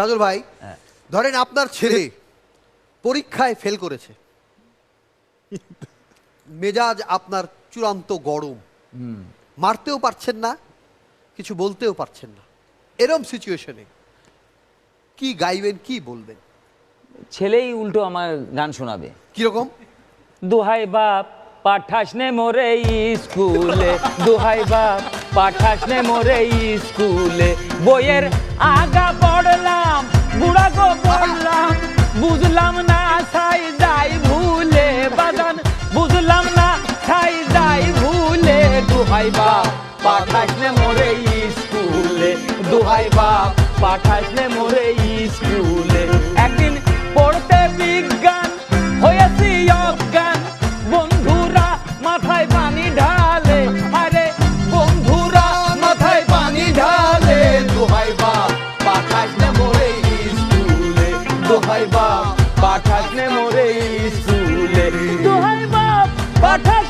রাজুল ভাই, ধরেন আপনার ছেলে পরীক্ষায় ফেল করেছে, মেজাজ আপনার চূড়ান্ত গরম, মারতেও পারছেন না, কিছু বলতেও পারছেন না, এরম সিচুয়েশনে কি গাইবেন, কি বলবেন? ছেলেই উল্টো আমার গান শোনাবে। কিরকম? দোহাই বাপ পাঠাস নে মোরে স্কুলে, দোহাই বাপ পাঠাস নে মোরে স্কুলে, বইয়ের আগা পড়লাম বুড়া গো পড়লাম, বুঝলাম না ছাই যাই ভুলে বাজান, বুঝলাম না ছাই যাই ভুলে, দোহাই বাপ পাঠাস নে মোরে স্কুলে, দোহাই বাপ পাঠাস নে মোরে স্কুলে। একদিন পড়তে বিজ্ঞান হয়েছি অজ্ঞান, বন্ধুরা মাথায় পানি ঢালে, আরে বন্ধুরা মাথায় পানি ঢালে, দোহাই বাপ পাঠাস নে মোরে স্কুলে, দোহাই বাপ পাঠাস নে মোরে স্কুলে, দোহাই বাপ পাঠাস